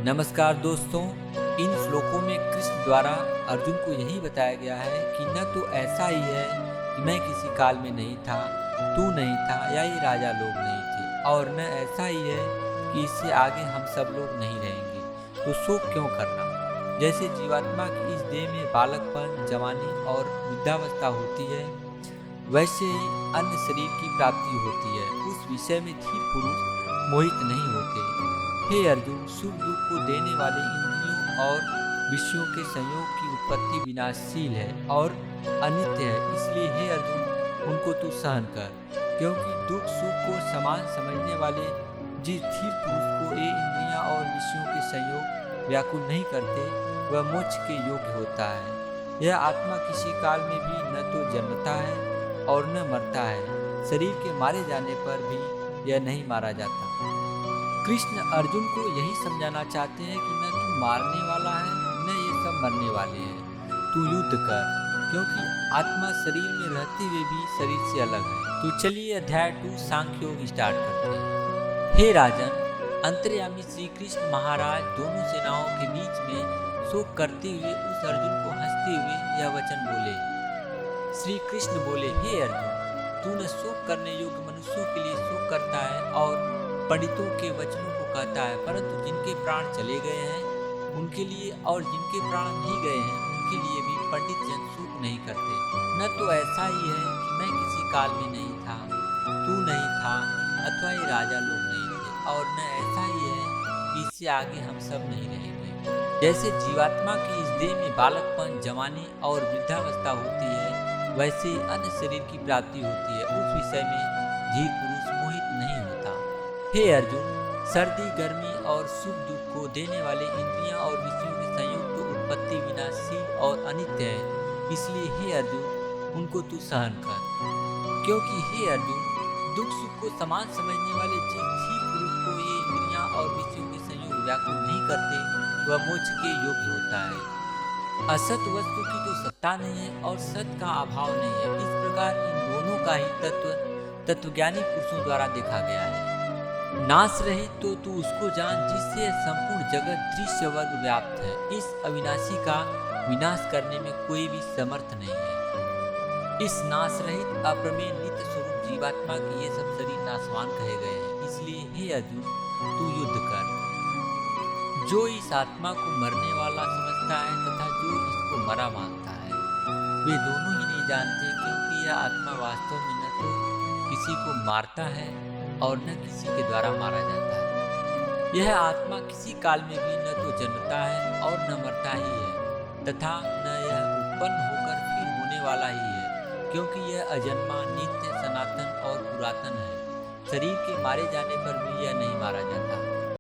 नमस्कार दोस्तों, इन श्लोकों में कृष्ण द्वारा अर्जुन को यही बताया गया है कि न तो ऐसा ही है कि मैं किसी काल में नहीं था, तू नहीं था या ये राजा लोग नहीं थे, और न ऐसा ही है कि इससे आगे हम सब लोग नहीं रहेंगे, तो शोक क्यों करना। जैसे जीवात्मा की इस देह में बालकपन, जवानी और वृद्धावस्था होती है, वैसे ही अन्य शरीर की प्राप्ति होती है। उस विषय में धीर पुरुष मोहित नहीं होते। हे अर्जुन, सुख दुख को देने वाले इंद्रियों और विषयों के संयोग की उत्पत्ति विनाशशील है और अनित्य है, इसलिए हे अर्जुन उनको तू सहन कर, क्योंकि दुख सुख को समान समझने वाले जिस धीर पुरुष को ये इंद्रियां और विषयों के संयोग व्याकुल नहीं करते, वह मोक्ष के योग्य होता है। यह आत्मा किसी काल में भी न तो जन्मता है और न मरता है। शरीर के मारे जाने पर भी यह नहीं मारा जाता। कृष्ण अर्जुन को यही समझाना चाहते हैं कि न तू मारने वाला है, न ये सब मरने वाले हैं। तू युद्ध कर, क्योंकि आत्मा शरीर में रहते हुए भी शरीर से अलग है। तो चलिए अध्याय 2 सांख्य योग स्टार्ट करते हैं। हे राजन, अंतर्यामी श्री कृष्ण महाराज दोनों सेनाओं के बीच में शोक करते हुए उस अर्जुन को हंसते हुए यह वचन बोले। श्री कृष्ण बोले, हे अर्जुन, तू न शोक करने योग्य मनुष्यों के लिए शोक करता है और पंडितों के वचनों को कहता है, परंतु जिनके प्राण चले गए हैं उनके लिए और जिनके प्राण नहीं गए हैं उनके लिए भी पंडित जन शोक नहीं करते। न तो ऐसा ही है कि मैं किसी काल में नहीं था, तू नहीं था, अथवा ये राजा लोग नहीं थे, और न ऐसा ही है कि इससे आगे हम सब नहीं रहेंगे। जैसे जीवात्मा की इस देह में बालकपन, जवानी और वृद्धावस्था होती है, वैसे ही अन्य शरीर की प्राप्ति होती है। उस विषय में धीर पुरुष मोहित नहीं होता। हे अर्जुन, सर्दी गर्मी और सुख दुख को देने वाले इंद्रियां और विषयों के संयोग तो उत्पत्ति विनाशशील और अनित्य है, इसलिए हे अर्जुन उनको तू सहन कर, क्योंकि हे अर्जुन दुख सुख को समान समझने वाले जिस धीर पुरुष को ये इंद्रियां और विषयों के संयोग व्याकुल नहीं करते, वह मोक्ष के योग्य होता है। असत वस्तु की तो सत्ता नहीं है और सत का अभाव नहीं है। इस प्रकार इन दोनों का ही तत्वज्ञानी पुरुषों द्वारा देखा गया है। नाश रहित तो तू उसको जान जिससे संपूर्ण जगत दृश्य वर्ग व्याप्त है। इस अविनाशी का विनाश करने में कोई भी समर्थ नहीं है। इस नाश रहित अप्रमेय नित्य स्वरूप जीवात्मा के ये सब शरीर नाशवान कहे गए हैं, इसलिए हे अर्जुन तू युद्ध कर। जो इस आत्मा को मरने वाला समझता है तथा जो इसको मरा मानता है, वे दोनों ही नहीं जानते, क्योंकि यह आत्मा वास्तव में न तो किसी को मारता है और न किसी के द्वारा मारा जाता है। यह आत्मा किसी काल में भी न तो जन्मता है और न मरता ही है, तथा न यह उत्पन्न होकर फिर होने वाला ही है, क्योंकि यह अजन्मा, नित्य, सनातन और पुरातन है। शरीर के मारे जाने पर भी यह नहीं मारा जाता।